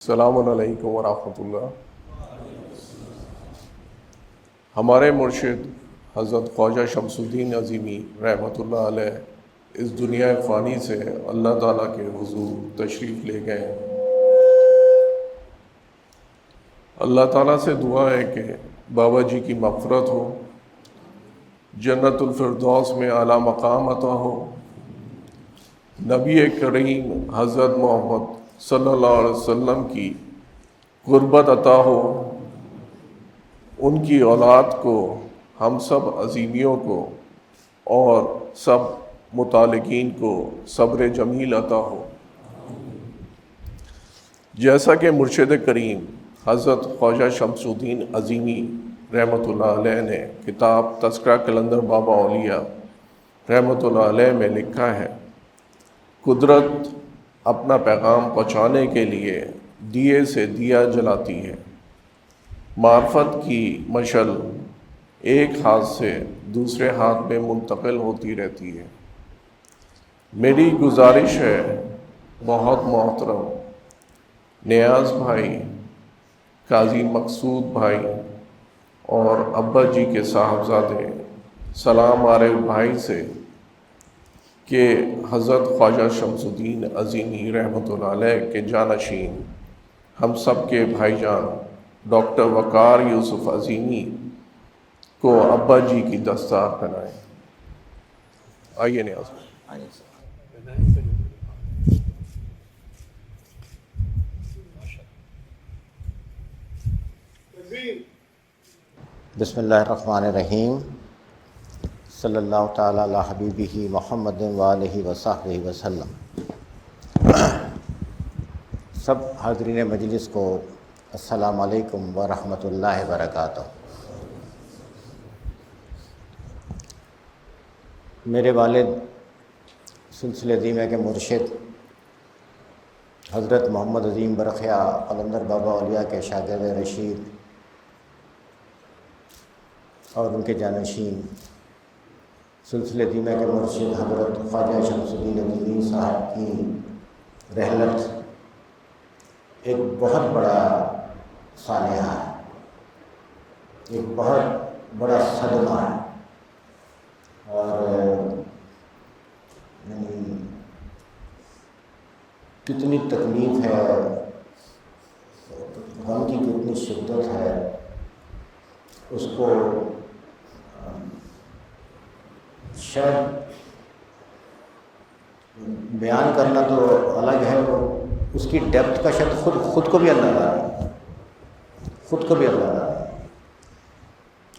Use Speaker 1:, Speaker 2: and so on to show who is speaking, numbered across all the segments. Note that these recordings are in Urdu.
Speaker 1: السلام علیکم ورحمۃ اللہ۔ ہمارے مرشد حضرت خواجہ شمس الدین عظیمی رحمۃ اللہ علیہ اس دنیا فانی سے اللہ تعالیٰ کے حضور تشریف لے گئے۔ اللہ تعالیٰ سے دعا ہے کہ بابا جی کی مغفرت ہو، جنت الفردوس میں اعلیٰ مقام عطا ہو، نبی کریم حضرت محمد صلی اللہ علیہ وسلم کی قربت عطا ہو، ان کی اولاد کو، ہم سب عظیمیوں کو اور سب متعلقین کو صبر جمیل عطا ہو۔ جیسا کہ مرشد کریم حضرت خواجہ شمس الدین عظیمی رحمۃ اللہ علیہ نے کتاب تذکرہ قلندر بابا اولیاء رحمۃ اللہ علیہ میں لکھا ہے، قدرت اپنا پیغام پہنچانے کے لیے دیے سے دیا جلاتی ہے، معرفت کی مشعل ایک ہاتھ سے دوسرے ہاتھ میں منتقل ہوتی رہتی ہے۔ میری گزارش ہے بہت محترم نیاز بھائی، قاضی مقصود بھائی اور ابا جی کے صاحبزادے سلام عارف بھائی سے کہ حضرت خواجہ شمس الدین عظیمی رحمۃ اللہ علیہ کے جانشین ہم سب کے بھائی جان ڈاکٹر وقار یوسف عظیمی کو ابا جی کی دستار پہنائیں۔ آئیے نیاز بھائی۔
Speaker 2: بسم اللہ الرحمن الرحیم، صلی اللہ تعالیٰ علی حبیبہ محمد وآلہ وصحبہ وسلم۔ سب حاضرین مجلس کو السلام علیکم ورحمۃ اللہ وبرکاتہ۔ میرے والد سلسلہ عظیمہ کے مرشد حضرت محمد عظیم برخیا قلندر بابا اولیاء کے شاگرد رشید اور ان کے جانشین سلسلہ عظیمہ کے مرشد حضرت خواجہ شمس الدین عظیمی صاحب کی رحلت ایک بہت بڑا سانحہ ہے، ایک بہت بڑا صدمہ ہے، اور کتنی تکلیف ہے، غم کی کتنی شدت ہے، اس کو شاید بیان کرنا تو الگ ہے، اس کی ڈیپتھ کا شاید خود کو بھی اندازہ نہیں، خود کو بھی اندازہ نہیں۔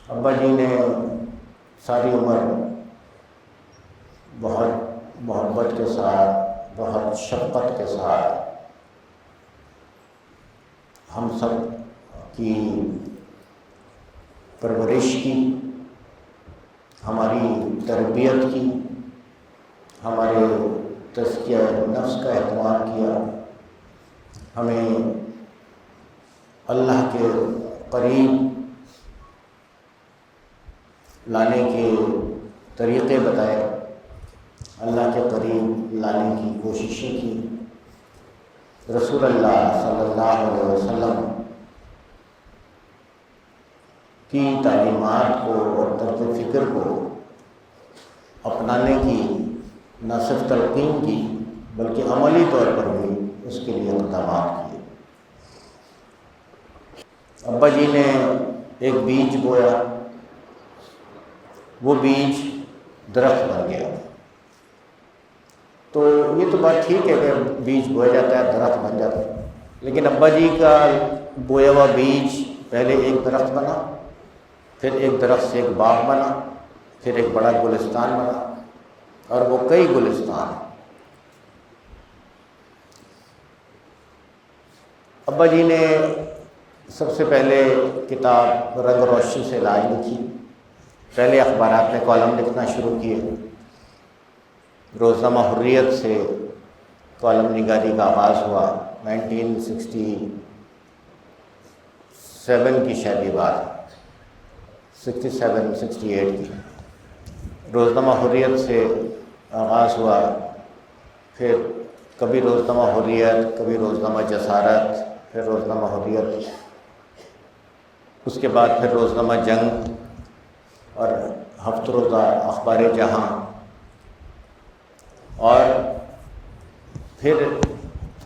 Speaker 2: ابا جی نے ساری عمر بہت محبت کے ساتھ، بہت شفقت کے ساتھ ہم سب کی پرورش کی، ہماری تربیت کی، ہمارے تزکیہ نفس کا اہتمام کیا، ہمیں اللہ کے قریب لانے کے طریقے بتائے، اللہ کے قریب لانے کی کوششیں کی، رسول اللہ صلی اللہ علیہ وسلم کی تعلیمات کو اور طرز فکر کو اپنانے کی نہ صرف تلقین کی بلکہ عملی طور پر بھی اس کے لیے اقدامات کیے۔ ابا جی نے ایک بیج بویا، وہ بیج درخت بن گیا۔ تو یہ تو بات ٹھیک ہے کہ بیج بویا جاتا ہے، درخت بن جاتا ہے، لیکن ابا جی کا بویا ہوا بیج پہلے ایک درخت بنا، پھر ایک درخت سے ایک باغ بنا، پھر ایک بڑا گلستان بنا، اور وہ کئی گلستان۔ ابا جی نے سب سے پہلے کتاب رنگ روشنی سے علاج لکھی، پہلے اخبارات میں کالم لکھنا شروع کیے، روزنامہ حریت سے کالم نگاری کا آغاز ہوا 1967 کی شادی بعد، 67-68 کی روزنامہ حریت سے آغاز ہوا، پھر کبھی روزنامہ حریت، کبھی روزنامہ جسارت، پھر روزنامہ حریت، اس کے بعد پھر روزنامہ جنگ اور ہفت روزہ اخبار جہاں، اور پھر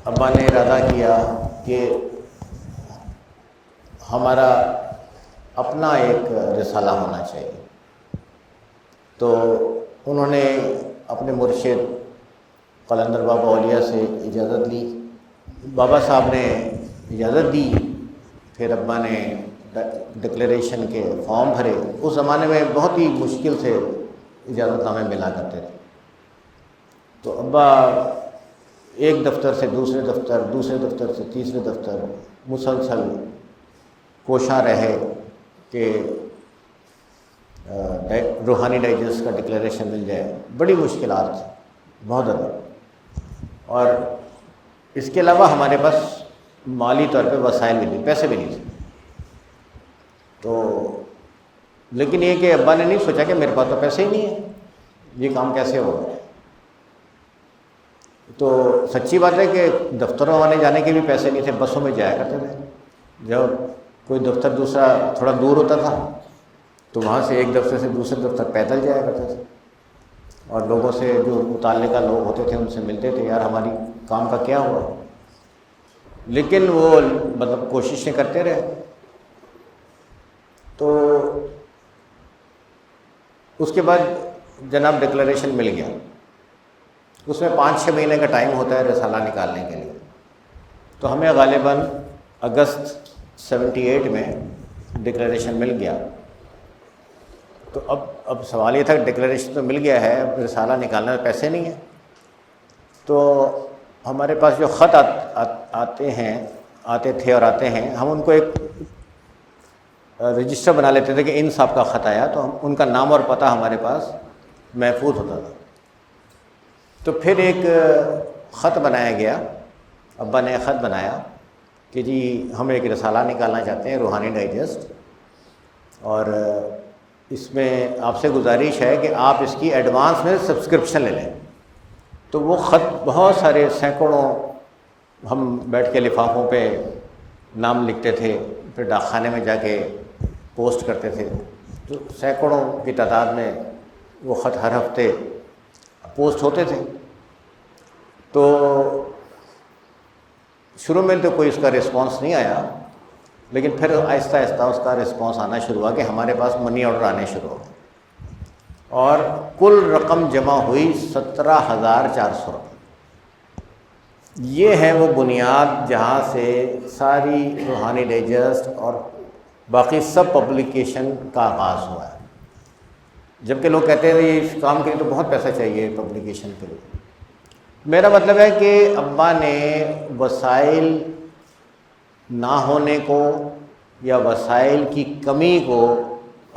Speaker 2: ابا نے ارادہ کیا کہ ہمارا اپنا ایک رسالہ ہونا چاہیے، تو انہوں نے اپنے مرشد قلندر بابا اولیاء سے اجازت لی، بابا صاحب نے اجازت دی، پھر ابا نے ڈکلیریشن کے فارم بھرے۔ اس زمانے میں بہت ہی مشکل سے اجازت نامے ملا کرتے تھے، تو ابا ایک دفتر سے دوسرے دفتر، دوسرے دفتر سے تیسرے دفتر مسلسل کوشاں رہے کہ روحانی ڈائجسٹ کا ڈکلیریشن مل جائے۔ بڑی مشکلات تھی، بہت زیادہ، اور اس کے علاوہ ہمارے پاس مالی طور پہ وسائل بھی نہیں، پیسے بھی نہیں تھے، تو لیکن یہ کہ ابا نے نہیں سوچا کہ میرے پاس تو پیسے ہی نہیں ہیں، یہ کام کیسے ہوگا۔ تو سچی بات ہے کہ دفتروں آنے جانے کے بھی پیسے نہیں تھے، بسوں میں جایا کرتے تھے، جب کوئی دفتر دوسرا تھوڑا دور ہوتا تھا تو وہاں سے ایک دفتر سے دوسرے دفتر پیدل جایا کرتے تھے، اور لوگوں سے جو متعلقہ لوگ ہوتے تھے ان سے ملتے تھے، یار ہماری کام کا کیا ہوا، لیکن وہ مطلب کوششیں کرتے رہے۔ تو اس کے بعد جناب ڈکلیریشن مل گیا، اس میں 5-6 مہینے کا ٹائم ہوتا ہے رسالہ نکالنے کے لیے، تو ہمیں غالباً اگست 78 میں ڈکلیریشن مل گیا۔ تو اب سوال یہ تھا کہ ڈکلیریشن تو مل گیا ہے، اب رسالہ نکالنے میں پیسے نہیں ہیں، تو ہمارے پاس جو خط آتے تھے اور آتے ہیں، ہم ان کو ایک رجسٹر بنا لیتے تھے کہ ان صاحب کا خط آیا، تو ہم ان کا نام اور پتہ ہمارے پاس محفوظ ہوتا تھا۔ تو پھر ایک خط بنایا گیا، ابا نے خط بنایا کہ جی ہم ایک رسالہ نکالنا چاہتے ہیں روحانی ڈائجسٹ، اور اس میں آپ سے گزارش ہے کہ آپ اس کی ایڈوانس میں سبسکرپشن لے لیں۔ تو وہ خط بہت سارے سینکڑوں ہم بیٹھ کے لفافوں پہ نام لکھتے تھے، پھر ڈاک خانے میں جا کے پوسٹ کرتے تھے، تو سینکڑوں کی تعداد میں وہ خط ہر ہفتے پوسٹ ہوتے تھے۔ تو شروع میں تو کوئی اس کا رسپانس نہیں آیا، لیکن پھر آہستہ آہستہ اس کا رسپانس آنا شروع ہوا کہ ہمارے پاس منی آرڈر آنے شروع ہو گئے، اور کل رقم جمع ہوئی 17,400 روپے۔ یہ ہے وہ بنیاد جہاں سے ساری روحانی ڈائجسٹ اور باقی سب پبلیکیشن کا آغاز ہوا ہے۔ جبکہ لوگ کہتے ہیں اس کام کے لیے تو بہت پیسہ چاہیے پبلیکیشن کے لیے۔ میرا مطلب ہے کہ ابا نے وسائل نہ ہونے کو یا وسائل کی کمی کو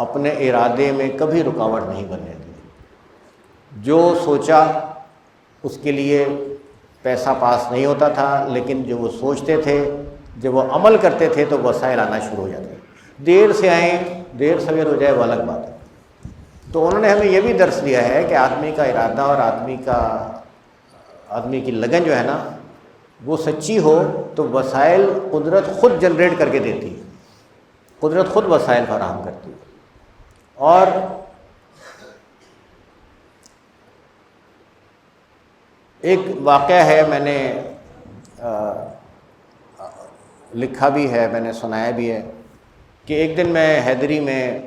Speaker 2: اپنے ارادے میں کبھی رکاوٹ نہیں بننے دی۔ جو سوچا اس کے لیے پیسہ پاس نہیں ہوتا تھا، لیکن جو وہ سوچتے تھے جب وہ عمل کرتے تھے تو وسائل آنا شروع ہو جاتے۔ دیر سے آئیں، دیر سویر ہو جائے وہ الگ بات ہے۔ تو انہوں نے ہمیں یہ بھی درس دیا ہے کہ آدمی کا ارادہ اور آدمی کی لگن جو ہے نا وہ سچی ہو تو وسائل قدرت خود جنریٹ کر کے دیتی ہے، قدرت خود وسائل فراہم کرتی ہے۔ اور ایک واقعہ ہے، میں نے لکھا بھی ہے، میں نے سنایا بھی ہے کہ ایک دن میں حیدری میں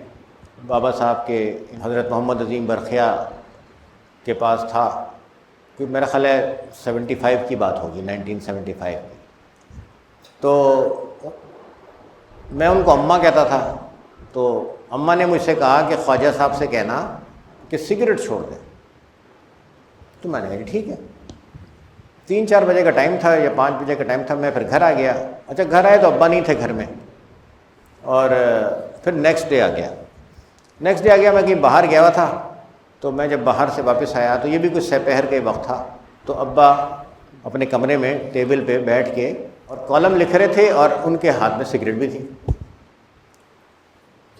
Speaker 2: بابا صاحب کے حضرت محمد عظیم برقیہ کے پاس تھا، کہ میرا خیال ہے 75 کی بات ہوگی، 1975 میں۔ تو میں ان کو اماں کہتا تھا، تو اماں نے مجھ سے کہا کہ خواجہ صاحب سے کہنا کہ سگریٹ چھوڑ دیں۔ تو میں نے کہا ٹھیک ہے۔ 3-4 بجے کا ٹائم تھا یا 5 بجے کا ٹائم تھا، میں پھر گھر آ گیا۔ اچھا گھر آئے تو ابا نہیں تھے گھر میں، اور پھر نیکسٹ ڈے آ گیا میں کہیں باہر گیا ہوا تھا، تو میں جب باہر سے واپس آیا تو یہ بھی کچھ سپہر کے وقت تھا، تو ابا اپنے کمرے میں ٹیبل پہ بیٹھ کے اور کالم لکھ رہے تھے، اور ان کے ہاتھ میں سگریٹ بھی تھی۔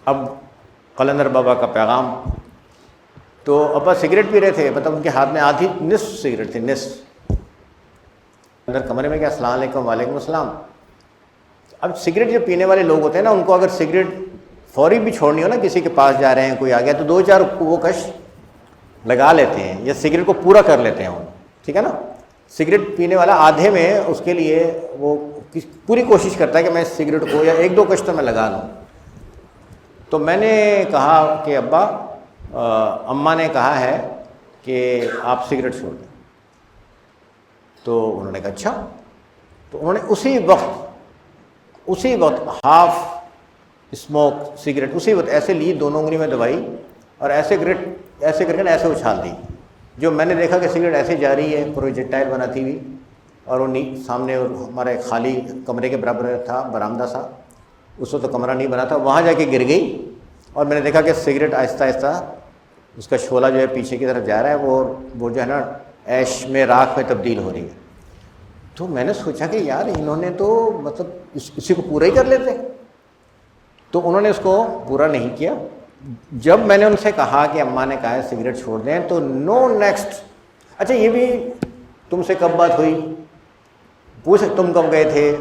Speaker 2: اب قلندر بابا کا پیغام، تو ابا سگریٹ پی رہے تھے، مطلب ان کے ہاتھ میں آدھی نصف سگریٹ تھی، نصف۔ اندر کمرے میں کیا السلام علیکم، وعلیکم السلام۔ اب سگریٹ جو پینے والے لوگ ہوتے ہیں نا، ان کو اگر سگریٹ فوری بھی چھوڑنی ہو نا، کسی کے پاس جا رہے ہیں، کوئی آ گیا، تو 2-4 وہ کش لگا لیتے ہیں یا سگریٹ کو پورا کر لیتے ہیں وہ، ٹھیک ہے نا. سگریٹ پینے والا آدھے میں اس کے لیے وہ پوری کوشش کرتا ہے کہ میں سگریٹ کو یا 1-2 کش تو میں لگا لوں. تو میں نے کہا کہ ابا اماں نے کہا ہے کہ آپ سگریٹ چھوڑ دیں. تو انہوں نے کہا اچھا. تو انہوں نے اسی وقت ہاف اسموک سگریٹ اسی وقت ایسے لی، دونوں انگلی میں دبائی اور ایسے کر کے ایسے اچھال دی. جو میں نے دیکھا کہ سگریٹ ایسے جا رہی ہے پروجیکٹائل بناتی ہوئی، اور وہ سامنے ہمارے خالی کمرے کے برابر تھا برآمدہ سا، اس وقت تو کمرہ نہیں بنا تھا، وہاں جا کے گر گئی. اور میں نے دیکھا کہ سگریٹ آہستہ آہستہ اس کا شعلہ جو ہے پیچھے کی طرف جا رہا ہے، وہ جو ہے نا ایش میں راکھ میں تبدیل ہو رہی ہے. تو میں نے سوچا کہ یار انہوں نے تو مطلب اسی کو پورا ہی کر لیتے. تو انہوں نے اس کو پورا نہیں کیا. جب میں نے ان سے کہا کہ اماں نے کہا ہے سگریٹ چھوڑ دیں، تو نو نیکسٹ، اچھا یہ بھی تم سے کب بات ہوئی، پوچھ تم کب گئے تھے،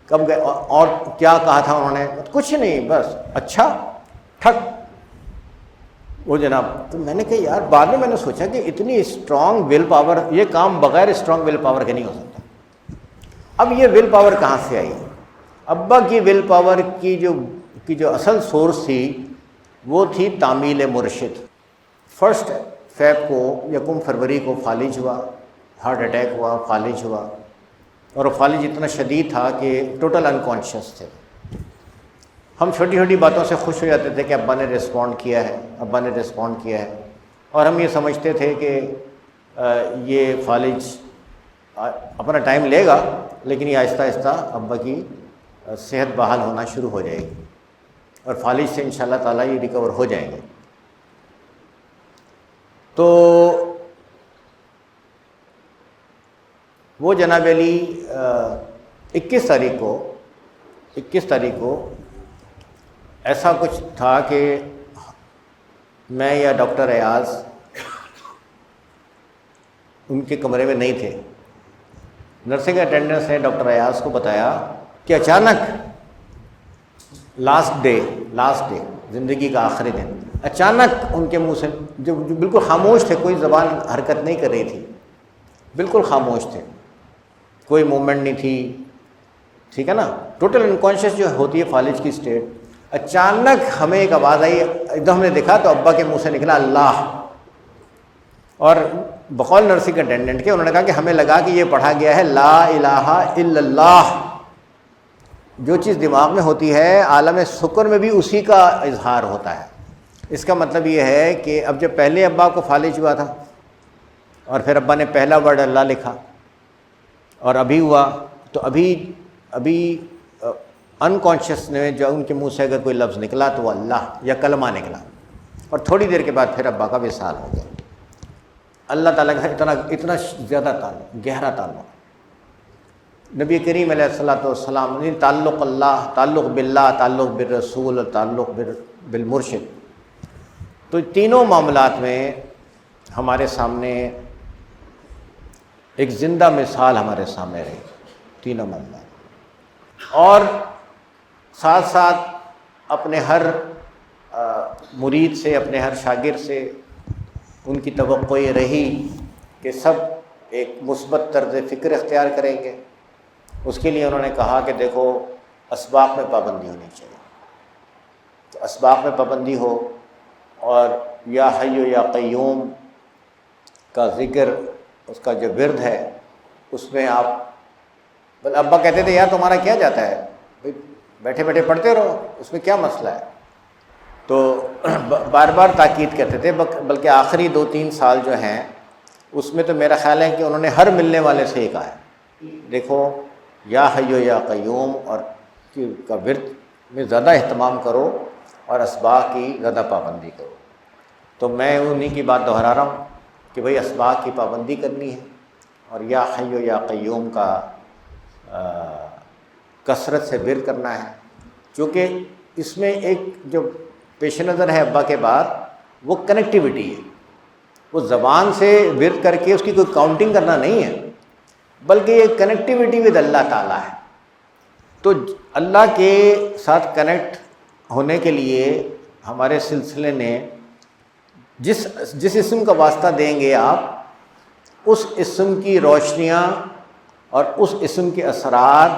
Speaker 2: کب گئے اور کیا کہا تھا انہوں نے، کچھ نہیں، بس اچھا ٹھک وہ جناب. تو میں نے کہا یار بعد میں نے سوچا کہ اتنی اسٹرانگ ول پاور، یہ کام بغیر اسٹرانگ ول پاور کے نہیں ہو سکتا. اب یہ ول پاور کہاں سے آئی؟ ابا کی ول پاور کی جو اصل سورس تھی وہ تھی تعمیل مرشد. 1 فیب کو 1 فروری کو فالج ہوا، ہارٹ اٹیک ہوا، فالج ہوا، اور وہ فالج اتنا شدید تھا کہ ٹوٹل انکانشیس تھے. ہم چھوٹی چھوٹی باتوں سے خوش ہو جاتے تھے کہ ابا نے رسپونڈ کیا ہے، اور ہم یہ سمجھتے تھے کہ یہ فالج اپنا ٹائم لے گا، لیکن یہ آہستہ آہستہ ابا کی صحت بحال ہونا شروع ہو جائے گی، اور فالج سے انشاءاللہ تعالیٰ یہ ریکور ہو جائیں گے. تو وہ جناب علی 21 تاریخ کو ایسا کچھ تھا کہ میں یا ڈاکٹر ایاز ان کے کمرے میں نہیں تھے. نرسنگ اٹینڈنٹس نے ڈاکٹر ایاز کو بتایا کہ اچانک لاسٹ ڈے زندگی کا آخری دن، اچانک ان کے منہ سے جو بالکل خاموش تھے، کوئی زبان حرکت نہیں کر رہی تھی، بالکل خاموش تھے، کوئی موومنٹ نہیں تھی، ٹھیک ہے نا، ٹوٹل انکانشیس جو ہوتی ہے فالج کی اسٹیٹ. اچانک ہمیں ایک آواز آئی، ایک دم ہم نے دیکھا تو ابا کے منہ سے نکلا اللہ. اور بقول نرسنگ اٹینڈنٹ کے انہوں نے کہا کہ ہمیں لگا کہ یہ پڑھا گیا ہے لا الہ الا اللہ. جو چیز دماغ میں ہوتی ہے عالم سکر میں بھی اسی کا اظہار ہوتا ہے. اس کا مطلب یہ ہے کہ اب جب پہلے ابا کو فالج ہوا تھا اور پھر ابا نے پہلا ورڈ اللہ لکھا اور ابھی ہوا، تو ابھی انکانشیس نے جو ان کے منہ سے اگر کوئی لفظ نکلا تو وہ اللہ یا کلمہ نکلا، اور تھوڑی دیر کے بعد پھر ابا کا وصال ہو گیا. اللہ تعالیٰ کا اتنا زیادہ تعلق، گہرا تعلق. نبی کریم علیہ الصلوۃ والسلام نے تعلق اللہ، تعلق باللہ، تعلق بالرسول، تعلق بالمرشد. تو تینوں معاملات میں ہمارے سامنے ایک زندہ مثال ہمارے سامنے رہی، تینوں معاملات. اور ساتھ ساتھ اپنے ہر مرید سے، اپنے ہر شاگرد سے ان کی توقع یہ رہی کہ سب ایک مثبت طرز فکر اختیار کریں گے. اس کے لیے انہوں نے کہا کہ دیکھو اسباق میں پابندی ہونی چاہیے. تو اسباق میں پابندی ہو، اور یا حی یا قیوم کا ذکر، اس کا جو ورد ہے اس میں آپ، ابا کہتے تھے یار تمہارا کیا جاتا ہے، بیٹھے بیٹھے پڑھتے رہو، اس میں کیا مسئلہ ہے. تو بار بار تاکید کرتے تھے، بلکہ آخری 2-3 سال جو ہیں اس میں تو میرا خیال ہے کہ انہوں نے ہر ملنے والے سے یہ کہا ہے دیکھو یا حی یا قیوم اور کا ورد میں زیادہ اہتمام کرو اور اسباق کی زیادہ پابندی کرو. تو میں انہی کی بات دہرا رہا ہوں کہ بھئی اسباق کی پابندی کرنی ہے، اور یا حی یا قیوم کا کثرت سے ورد کرنا ہے. کیونکہ اس میں ایک جو پیش نظر ہے ابا کے بعد، وہ کنیکٹیوٹی ہے. وہ زبان سے ورد کر کے اس کی کوئی کاؤنٹنگ کرنا نہیں ہے، بلکہ یہ کنیکٹیوٹی ود اللہ تعالیٰ ہے. تو اللہ کے ساتھ کنیکٹ ہونے کے لیے ہمارے سلسلے نے جس اسم کا واسطہ دیں گے آپ، اس اسم کی روشنیاں اور اس اسم کے اثرات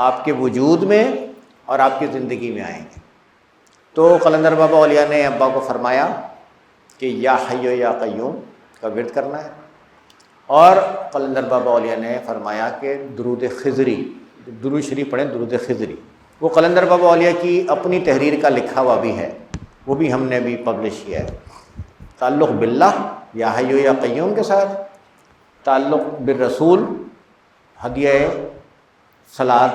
Speaker 2: آپ کے وجود میں اور آپ کی زندگی میں آئیں گے۔ تو قلندر بابا اولیاء نے ابا کو فرمایا کہ یا حی یا قیوم کا ورد کرنا ہے، اور قلندر بابا اولیاء نے فرمایا کہ درود خضری، درود شریف پڑھیں، درود خضری۔ وہ قلندر بابا اولیاء کی اپنی تحریر کا لکھا ہوا بھی ہے، وہ بھی ہم نے بھی پبلش کیا ہے۔ تعلق باللہ یا حی یا قیوم کے ساتھ، تعلق بالرسول ہدیہ صلات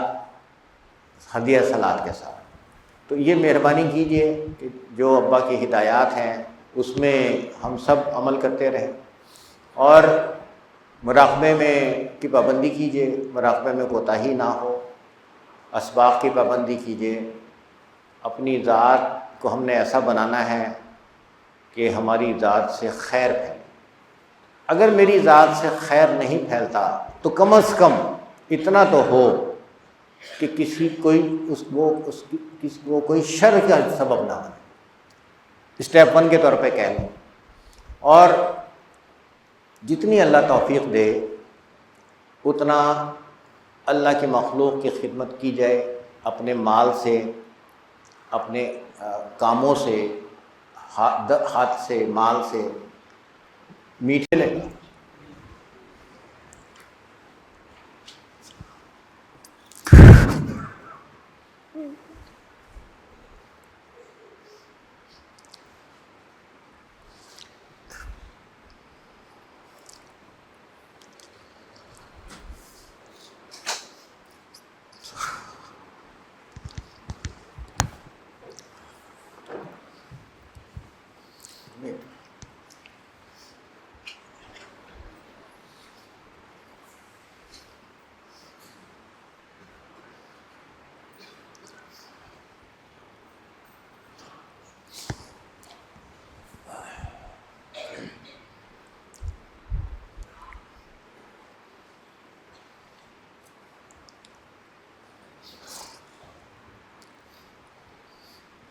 Speaker 2: کے ساتھ۔ تو یہ مہربانی کیجئے کہ جو ابا کی ہدایات ہیں اس میں ہم سب عمل کرتے رہیں، اور مراقبے میں کی پابندی کیجئے، مراقبے میں کوتاہی نہ ہو، اسباق کی پابندی کیجئے۔ اپنی ذات کو ہم نے ایسا بنانا ہے کہ ہماری ذات سے خیر پھیلے۔ اگر میری ذات سے خیر نہیں پھیلتا تو کم از کم اتنا تو ہو کہ کسی کو کوئی شر کا سبب نہ بنے، اسٹیپ 1 کے طور پہ کہہ لوں۔ اور جتنی اللہ توفیق دے اتنا اللہ کی مخلوق کی خدمت کی جائے، اپنے مال سے، اپنے کاموں سے، ہاتھ سے، مال سے، میٹھے لیں۔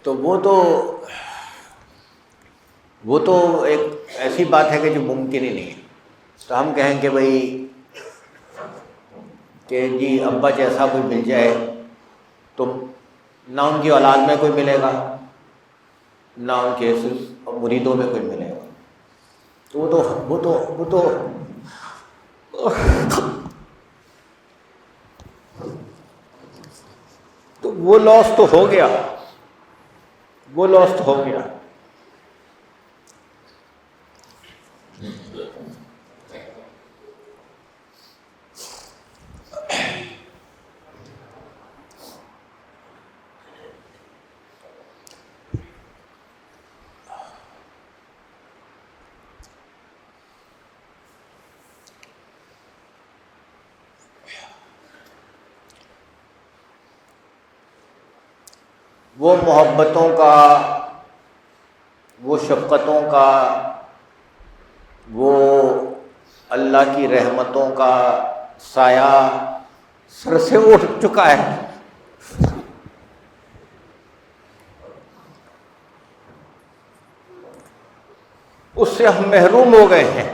Speaker 2: تو وہ تو ایک ایسی بات ہے کہ جو ممکن ہی نہیں ہے۔ تو ہم کہیں کہ بھئی کہ جی ابا جیسا کوئی مل جائے تو نہ ان کی اولاد میں کوئی ملے گا، نہ ان کے مریدوں میں کوئی ملے گا، تو وہ لاس تو ہو گیا، وہ لاس تو ہو گیا۔ وہ محبتوں کا، وہ شفقتوں کا، وہ اللہ کی رحمتوں کا سایہ سر سے اٹھ چکا ہے، اس سے ہم محروم ہو گئے ہیں۔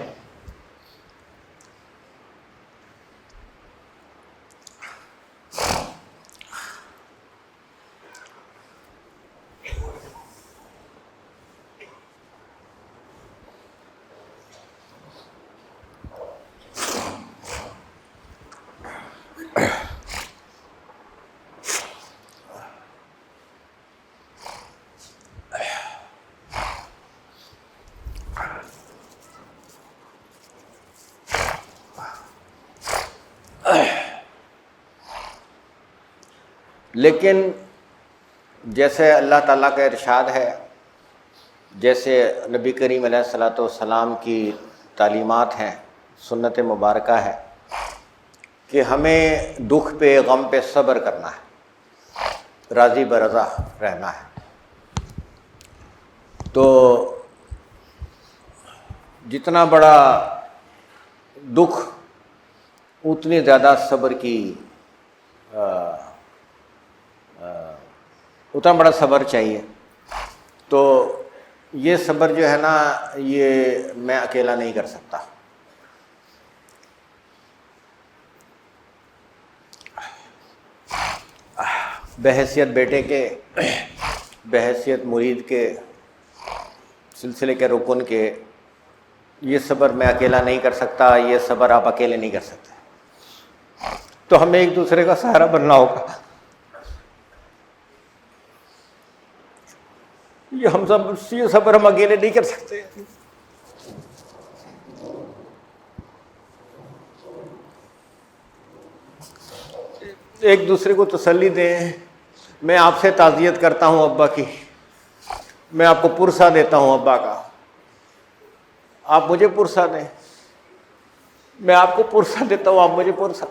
Speaker 2: لیکن جیسے اللہ تعالیٰ کا ارشاد ہے، جیسے نبی کریم علیہ الصلاۃ والسلام کی تعلیمات ہیں، سنت مبارکہ ہے کہ ہمیں دکھ پہ، غم پہ صبر کرنا ہے، راضی برضا رہنا ہے۔ تو جتنا بڑا دکھ اتنی زیادہ صبر کی اتنا بڑا صبر چاہیے. تو یہ صبر جو ہے نا یہ میں اکیلا نہیں کر سکتا. بحیثیت بیٹے کے، بحیثیت مرید کے، سلسلے کے رکن کے، یہ صبر میں اکیلا نہیں کر سکتا. یہ صبر آپ اکیلے نہیں کر سکتے. تو ہمیں ایک دوسرے کا سہارا بننا ہوگا. یہ صبر ہم اکیلے نہیں کر سکتے. ایک دوسرے کو تسلی دیں. میں آپ سے تعزیت کرتا ہوں ابا کی، میں آپ کو پرسہ دیتا ہوں ابا کا، آپ مجھے پرسہ دیں. میں آپ کو پرسہ دیتا ہوں، آپ مجھے پرسہ.